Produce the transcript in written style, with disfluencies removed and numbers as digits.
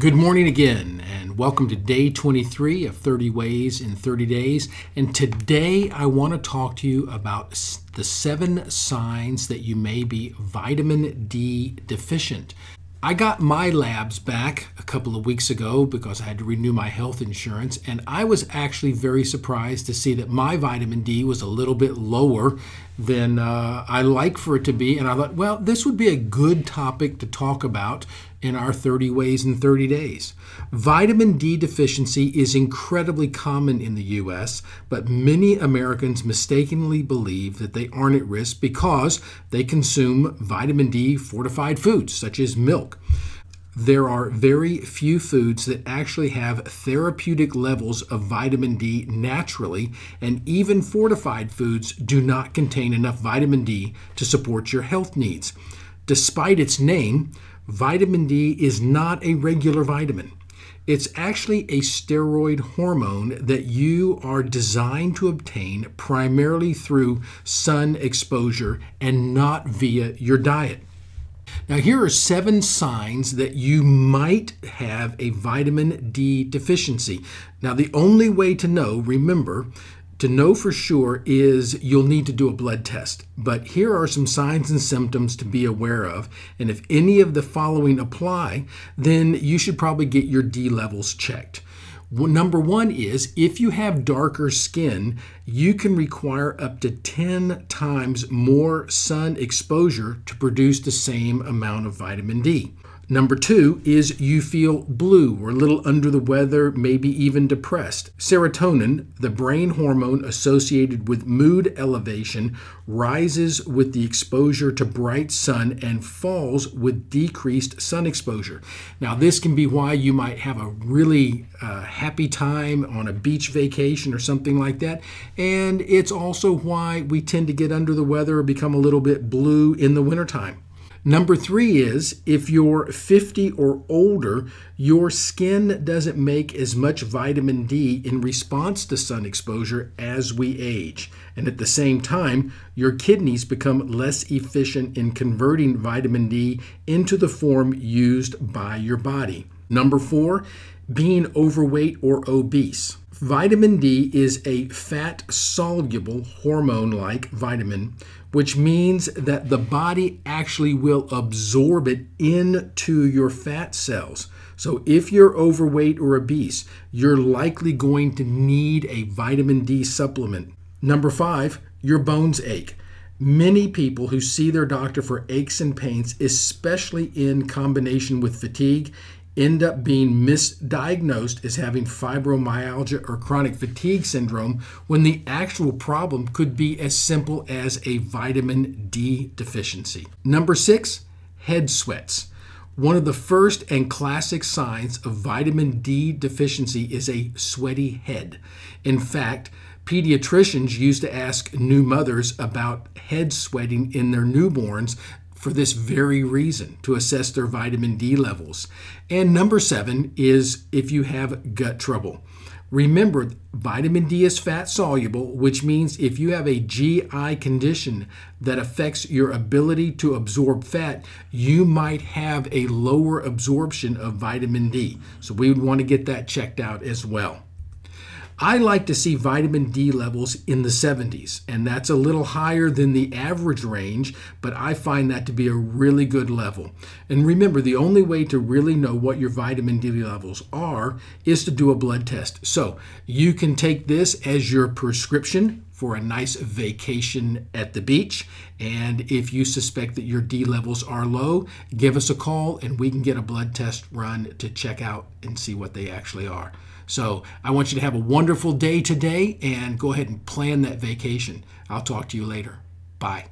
Good morning again, and welcome to day 23 of 30 Ways in 30 Days. And today I want to talk to you about the 7 signs that you may be vitamin D deficient. I got my labs back a couple of weeks ago because I had to renew my health insurance, and I was actually very surprised to see that my vitamin D was a little bit lower than I like for it to be. And I thought, well, this would be a good topic to talk about in our 30 Ways in 30 Days. Vitamin D deficiency is incredibly common in the U.S., but many Americans mistakenly believe that they aren't at risk because they consume vitamin D fortified foods, such as milk. There are very few foods that actually have therapeutic levels of vitamin D naturally, and even fortified foods do not contain enough vitamin D to support your health needs. Despite its name, vitamin D is not a regular vitamin. It's actually a steroid hormone that you are designed to obtain primarily through sun exposure and not via your diet. Now, here are 7 signs that you might have a vitamin D deficiency. Now, the only way to know, remember, to know for sure is you'll need to do a blood test. But here are some signs and symptoms to be aware of. And if any of the following apply, then you should probably get your D levels checked. Number 1 is if you have darker skin, you can require up to 10 times more sun exposure to produce the same amount of vitamin D. Number 2 is you feel blue or a little under the weather, maybe even depressed. Serotonin, the brain hormone associated with mood elevation, rises with the exposure to bright sun and falls with decreased sun exposure. Now, this can be why you might have a really happy time on a beach vacation or something like that. And it's also why we tend to get under the weather or become a little bit blue in the wintertime. Number 3 is if you're 50 or older, your skin doesn't make as much vitamin D in response to sun exposure as we age. And at the same time, your kidneys become less efficient in converting vitamin D into the form used by your body. Number 4, being overweight or obese. Vitamin D is a fat-soluble hormone-like vitamin, which means that the body actually will absorb it into your fat cells. So if you're overweight or obese, you're likely going to need a vitamin D supplement. Number 5, your bones ache. Many people who see their doctor for aches and pains, especially in combination with fatigue, end up being misdiagnosed as having fibromyalgia or chronic fatigue syndrome when the actual problem could be as simple as a vitamin D deficiency. Number 6, head sweats. One of the first and classic signs of vitamin D deficiency is a sweaty head. In fact, pediatricians used to ask new mothers about head sweating in their newborns for this very reason, to assess their vitamin D levels. And number 7 is if you have gut trouble. Remember, vitamin D is fat soluble, which means if you have a GI condition that affects your ability to absorb fat, you might have a lower absorption of vitamin D. So we would want to get that checked out as well. I like to see vitamin D levels in the 70s, and that's a little higher than the average range, but I find that to be a really good level. And remember, the only way to really know what your vitamin D levels are is to do a blood test. So you can take this as your prescription for a nice vacation at the beach. And if you suspect that your D levels are low, give us a call and we can get a blood test run to check out and see what they actually are. So I want you to have a wonderful day today and go ahead and plan that vacation. I'll talk to you later. Bye.